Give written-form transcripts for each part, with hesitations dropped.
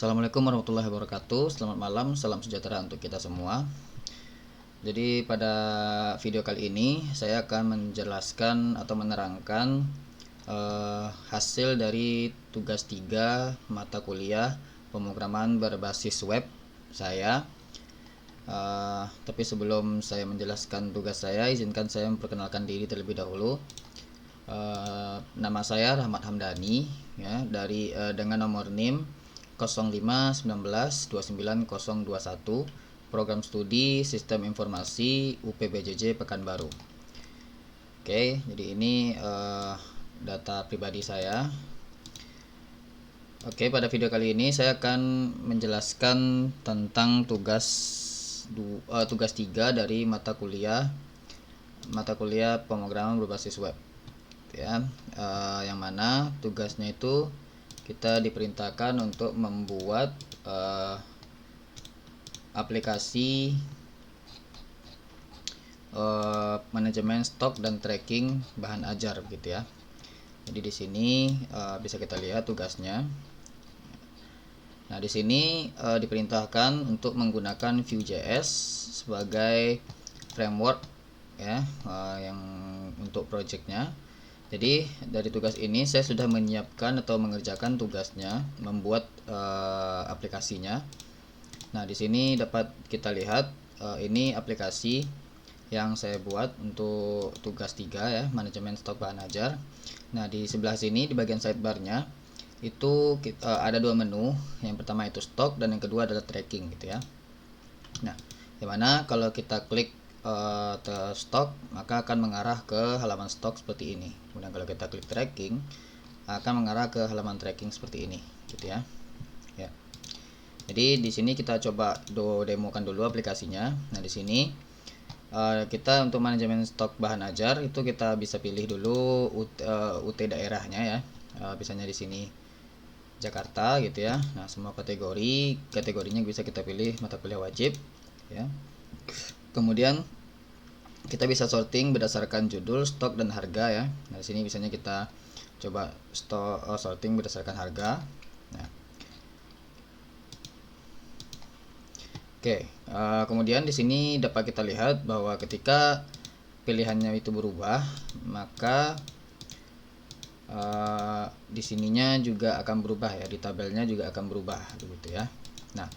Assalamualaikum warahmatullahi wabarakatuh. Selamat malam, salam sejahtera untuk kita semua. Jadi pada video kali ini saya akan menjelaskan atau menerangkan hasil dari tugas 3 mata kuliah pemrograman berbasis web saya. Tapi sebelum saya menjelaskan tugas saya, izinkan saya memperkenalkan diri terlebih dahulu. Nama saya Rahmat Hamdani ya, dengan nomor NIM 0519290021, program studi Sistem Informasi UPBJJ Pekanbaru. Oke, jadi ini data pribadi saya. Oke, pada video kali ini saya akan menjelaskan tentang tugas 3 dari mata kuliah pemrograman berbasis web ya, yang mana tugasnya itu kita diperintahkan untuk membuat aplikasi manajemen stok dan tracking bahan ajar gitu ya. Jadi di sini bisa kita lihat tugasnya. Nah, di sini diperintahkan untuk menggunakan Vue.js sebagai framework ya, yang untuk projectnya. Jadi dari tugas ini saya sudah menyiapkan atau mengerjakan tugasnya membuat aplikasinya. Nah, di sini dapat kita lihat ini aplikasi yang saya buat untuk tugas 3 ya, manajemen stok bahan ajar. Nah, di sebelah sini di bagian sidebarnya itu ada dua menu. Yang pertama itu stok dan yang kedua adalah tracking gitu ya. Nah, dimana kalau kita klik stok maka akan mengarah ke halaman stok seperti ini. Kemudian kalau kita klik tracking akan mengarah ke halaman tracking seperti ini gitu ya. Ya. Jadi di sini kita coba demokan dulu aplikasinya. Nah, di sini kita untuk manajemen stok bahan ajar itu kita bisa pilih dulu UT daerahnya ya. Misalnya di sini Jakarta gitu ya. Nah, semua kategorinya bisa kita pilih mata kuliah wajib ya. Kemudian kita bisa sorting berdasarkan judul, stok dan harga ya. Nah, di sini misalnya kita coba sorting berdasarkan harga. Nah. Oke, kemudian di sini dapat kita lihat bahwa ketika pilihannya itu berubah, maka di sininya juga akan berubah ya, di tabelnya juga akan berubah begitu ya. Nah,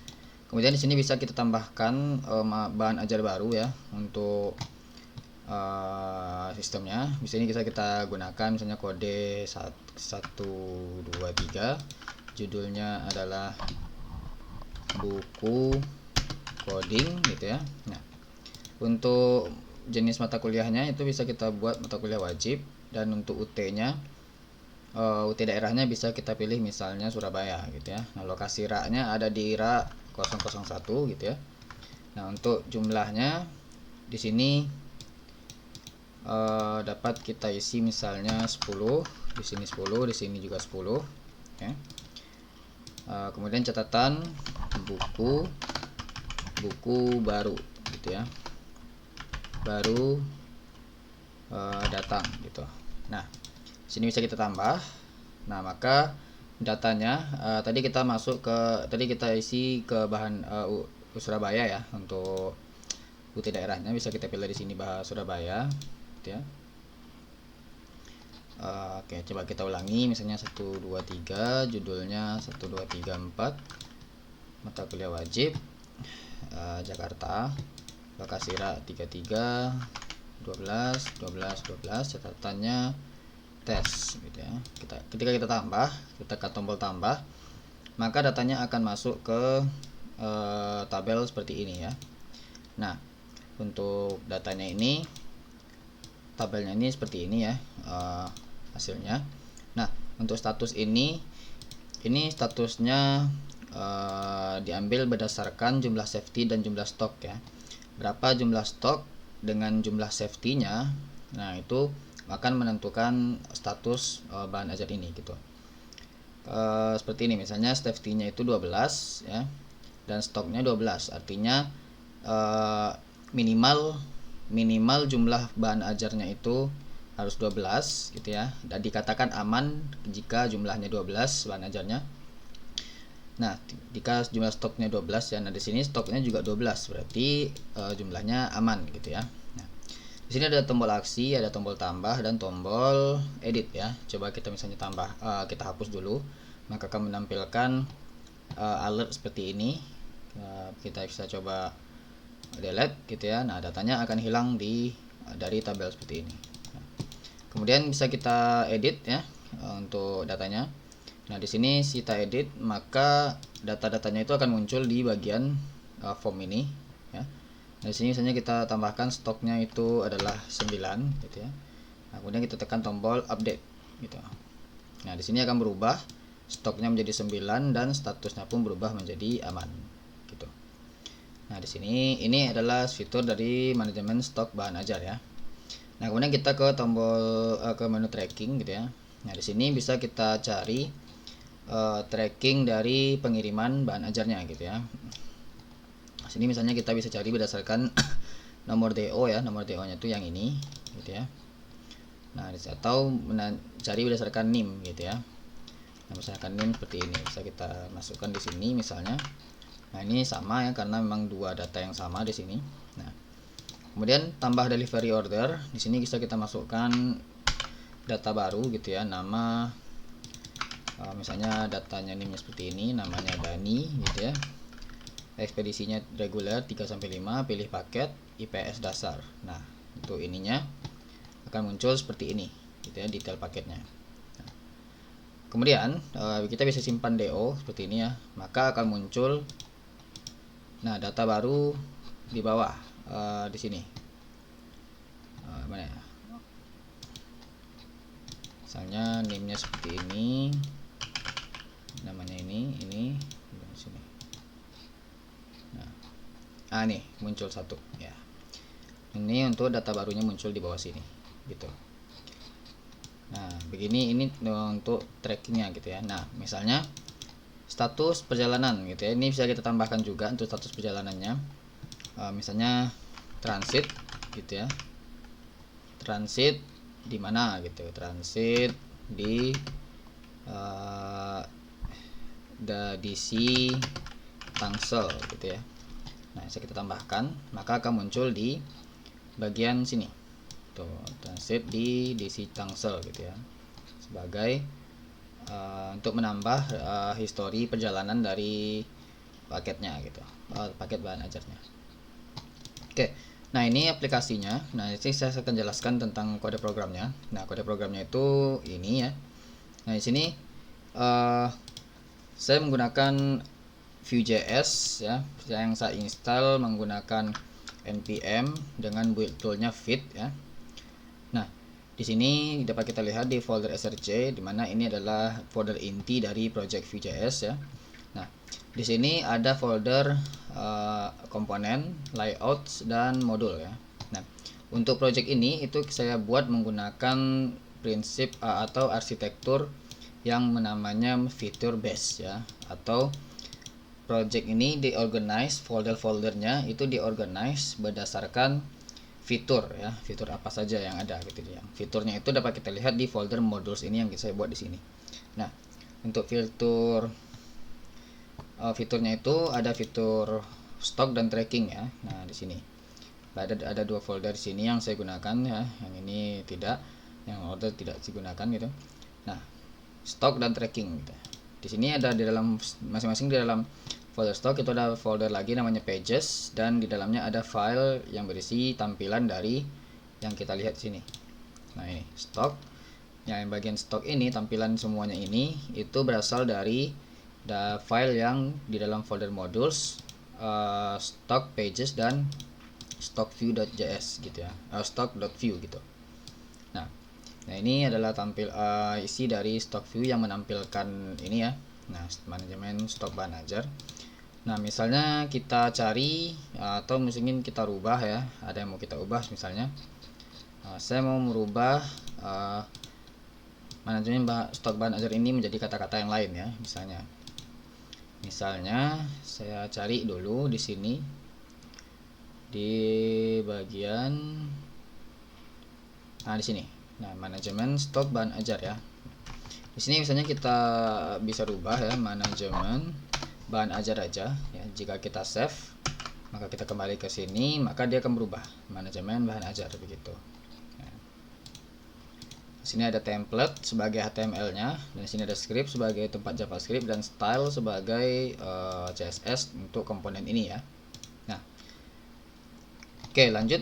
kemudian di sini bisa kita tambahkan bahan ajar baru ya untuk sistemnya. Di sini kita gunakan misalnya kode 123, judulnya adalah buku coding gitu ya. Nah, untuk jenis mata kuliahnya itu bisa kita buat mata kuliah wajib, dan untuk UT-nya UT daerahnya bisa kita pilih misalnya Surabaya gitu ya. Nah, lokasi RA-nya ada di RA 001 gitu ya. Nah, untuk jumlahnya di sini dapat kita isi misalnya 10, di sini 10, di sini juga 10 ya. Kemudian catatan buku baru gitu ya, baru datang gitu. Nah, sini bisa kita tambah. Nah, maka datanya tadi kita isi ke bahan Surabaya ya. Untuk UT daerahnya bisa kita pilih di sini bahasa Surabaya gitu ya. Oke, coba kita ulangi misalnya 123, judulnya 1234, mata kuliah wajib Jakarta, lokasi RA 33, 12, catatannya tes gitu ya. Ketika kita tambah, kita tekan tombol tambah, maka datanya akan masuk ke tabel seperti ini ya. Nah, untuk datanya ini, tabelnya ini seperti ini ya hasilnya. Nah, untuk status ini statusnya diambil berdasarkan jumlah safety dan jumlah stok ya. Berapa jumlah stok dengan jumlah safety-nya, nah itu akan menentukan status bahan ajar ini gitu. Seperti ini misalnya safety-nya itu 12 ya, dan stoknya 12, artinya minimal jumlah bahan ajarnya itu harus 12 gitu ya, dan dikatakan aman jika jumlahnya 12 bahan ajarnya. Nah, jika jumlah stoknya 12 ya, nah di sini stoknya juga 12, berarti jumlahnya aman gitu ya. Nah, di sini ada tombol aksi, ada tombol tambah dan tombol edit ya. Coba kita misalnya tambah, kita hapus dulu, maka akan menampilkan alert seperti ini. Kita bisa coba delete gitu ya. Nah, datanya akan hilang dari tabel seperti ini. Nah, kemudian bisa kita edit ya untuk datanya. Nah, di sini kita edit, maka data-datanya itu akan muncul di bagian form ini ya. Nah, di sini misalnya kita tambahkan stoknya itu adalah 9 gitu ya. Nah, kemudian kita tekan tombol update gitu. Nah, di sini akan berubah stoknya menjadi 9 dan statusnya pun berubah menjadi aman gitu. Nah, di sini ini adalah fitur dari manajemen stok bahan ajar ya. Nah, kemudian kita ke tombol ke menu tracking gitu ya. Nah, di sini bisa kita cari tracking dari pengiriman bahan ajarnya gitu ya. Sini misalnya kita bisa cari berdasarkan nomor DO ya, nomor DO nya itu yang ini gitu ya. Nah, atau cari berdasarkan NIM gitu ya. Nah, misalkan NIM seperti ini bisa kita masukkan di sini misalnya. Nah, ini sama ya karena memang dua data yang sama di sini. Nah, kemudian tambah delivery order, di sini bisa kita masukkan data baru gitu ya, nama misalnya datanya NIM seperti ini, namanya Dani gitu ya. Ekspedisinya reguler 3-5, pilih paket IPS dasar. Nah, untuk ininya akan muncul seperti ini gitu ya, detail paketnya. Nah, kemudian kita bisa simpan DO seperti ini ya, maka akan muncul data baru di bawah di sini. Mana ya? Misalnya NIM-nya seperti ini, namanya ini sini. Nah, nih muncul satu ya. Ini untuk data barunya muncul di bawah sini gitu. Nah, begini ini untuk trackingnya gitu ya. Nah, misalnya status perjalanan gitu ya, ini bisa kita tambahkan juga untuk status perjalanannya. Misalnya transit gitu ya, transit di mana gitu, transit di DC Tangsel gitu ya. Nah, bisa kita tambahkan, maka akan muncul di bagian sini tuh, transit di DC Tangsel gitu ya, sebagai untuk menambah histori perjalanan dari paketnya gitu, paket bahan ajarnya. Oke, nah ini aplikasinya. Nah, ini saya akan jelaskan tentang kode programnya. Nah, kode programnya itu ini ya. Nah, di sini saya menggunakan Vue.js ya, yang saya install menggunakan npm dengan build toolnya fit ya. Nah, di sini dapat kita lihat di folder src, di mana ini adalah folder inti dari project Vue.js ya. Nah, di sini ada folder komponen, layouts dan modul ya. Nah, untuk project ini itu saya buat menggunakan prinsip atau arsitektur yang namanya feature base ya, atau project ini diorganize, folder-foldernya itu diorganize berdasarkan fitur ya, fitur apa saja yang ada gitu ya. Fiturnya itu dapat kita lihat di folder modules ini yang saya buat di sini. Nah, untuk fiturnya itu ada fitur stock dan tracking ya. Nah, di sini ada dua folder di sini yang saya gunakan ya, yang ini tidak, yang order tidak digunakan gitu. Nah, stock dan tracking gitu. Di sini ada di dalam masing-masing di dalam folder stock itu ada folder lagi namanya pages, dan di dalamnya ada file yang berisi tampilan dari yang kita lihat di sini. Nah, ini stock. Yang bagian stock ini, tampilan semuanya ini itu berasal dari file yang di dalam folder modules, stock pages dan stock view.js gitu ya, stock.view gitu. Nah, ini adalah isi dari stock view yang menampilkan ini ya. Nah, manajemen stok bahan ajar. Nah, misalnya kita cari atau mungkin kita rubah ya, ada yang mau kita ubah misalnya. Saya mau merubah manajemen stok bahan ajar ini menjadi kata-kata yang lain ya, misalnya saya cari dulu di sini di bagian di sini. Nah, manajemen stok bahan ajar ya. Di sini misalnya kita bisa rubah ya, manajemen bahan ajar aja ya. Jika kita save, maka kita kembali ke sini, maka dia akan berubah manajemen bahan ajar begitu. Di sini ada template sebagai HTML-nya, dan di sini ada script sebagai tempat JavaScript, dan style sebagai CSS untuk komponen ini ya. Nah, oke lanjut.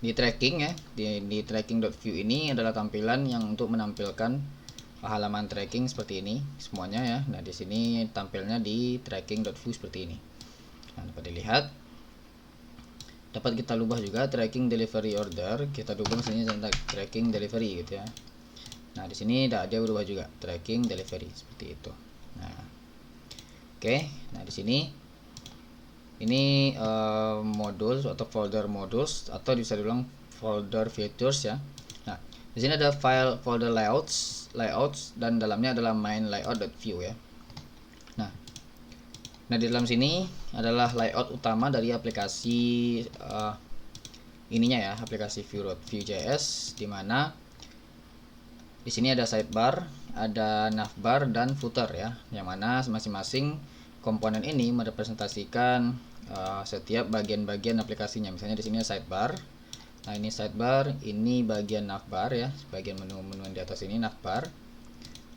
Di tracking ya, di tracking.view ini adalah tampilan yang untuk menampilkan halaman tracking seperti ini semuanya ya. Nah, di sini tampilnya di tracking.view seperti ini. Nah, dapat dilihat. Dapat kita ubah juga tracking delivery order, kita ubah misalnya tentang tracking delivery gitu ya. Nah, di sini dia berubah juga tracking delivery seperti itu. Nah, oke. Nah, di sini ini modul atau folder modules, atau bisa dibilang folder features ya. Nah, di sini ada file folder layouts dan dalamnya adalah main layout.view ya. Nah, di dalam sini adalah layout utama dari aplikasi ininya ya, aplikasi Vue.js, di mana di sini ada sidebar, ada navbar dan footer ya, yang mana masing-masing komponen ini merepresentasikan setiap bagian-bagian aplikasinya. Misalnya di sini sidebar. Nah, ini sidebar, ini bagian navbar ya, bagian menu-menu di atas ini navbar.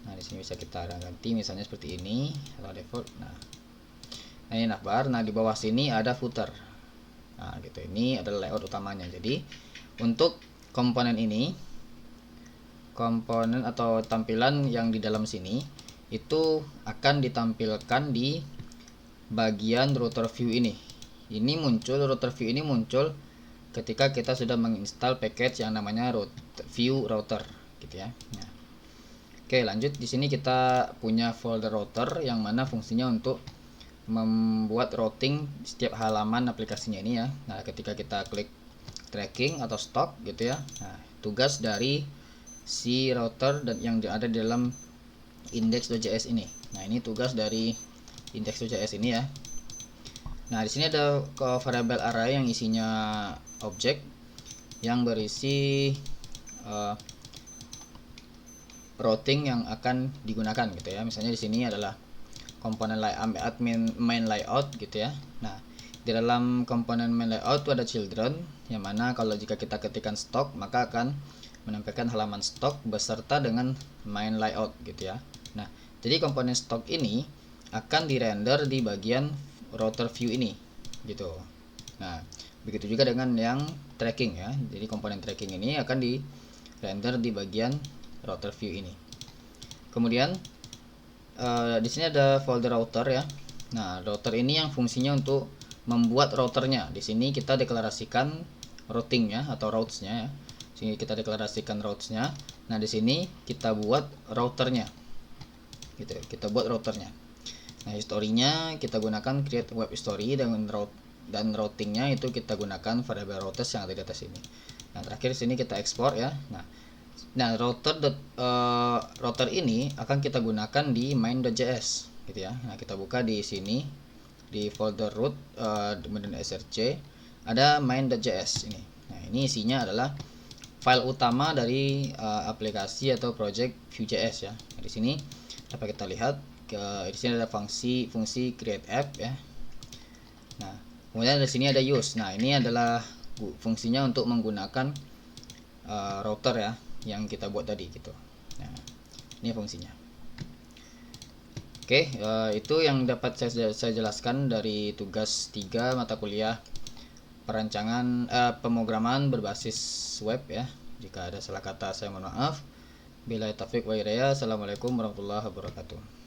Nah, di sini bisa kita ganti misalnya seperti ini atau default. Nah, ini navbar. Nah, di bawah sini ada footer. Nah, gitu. Ini adalah layout utamanya. Jadi, untuk komponen ini, komponen atau tampilan yang di dalam sini itu akan ditampilkan di bagian router view ini. Router view ini muncul ketika kita sudah menginstal package yang namanya view router gitu ya. Nah, oke, lanjut. Di sini kita punya folder router yang mana fungsinya untuk membuat routing setiap halaman aplikasinya ini ya. Nah, ketika kita klik tracking atau stock gitu ya. Nah, tugas dari si router dan yang ada di dalam index.js ini. Nah, ini tugas dari index.js ini ya. Nah, di sini ada variable array yang isinya objek yang berisi routing yang akan digunakan gitu ya. Misalnya di sini adalah komponen main layout gitu ya. Nah, di dalam komponen main layout itu ada children, yang mana kalau jika kita ketikkan stock maka akan menampilkan halaman stock beserta dengan main layout gitu ya. Nah, jadi komponen stock ini akan dirender di bagian router view ini gitu. Nah, begitu juga dengan yang tracking ya. Jadi komponen tracking ini akan dirender di bagian router view ini. Kemudian di sini ada folder router ya. Nah, router ini yang fungsinya untuk membuat routernya. Di sini kita deklarasikan routingnya atau routes-nya ya. Sini kita deklarasikan routes-nya. Nah, di sini kita buat routernya. Gitu. Kita buat routernya. Nah, historinya kita gunakan create web history dan routingnya itu kita gunakan variable routes yang ada di atas ini. Nah, terakhir di sini kita ekspor ya. Nah, router ini akan kita gunakan di main.js gitu ya. Nah, kita buka di sini di folder root kemudian src ada main.js ini. Nah, ini isinya adalah file utama dari aplikasi atau project Vue.js ya. Nah, di sini dapat kita lihat di sini ada fungsi create app ya. Nah, kemudian di sini ada use. Nah, ini adalah fungsinya untuk menggunakan router ya yang kita buat tadi gitu. Nah, ini fungsinya. Oke, itu yang dapat saya jelaskan dari tugas 3 mata kuliah perancangan pemrograman berbasis web ya. Jika ada salah kata saya mohon maaf. Billahi taufiq wa hidayah. Assalamualaikum warahmatullahi wabarakatuh.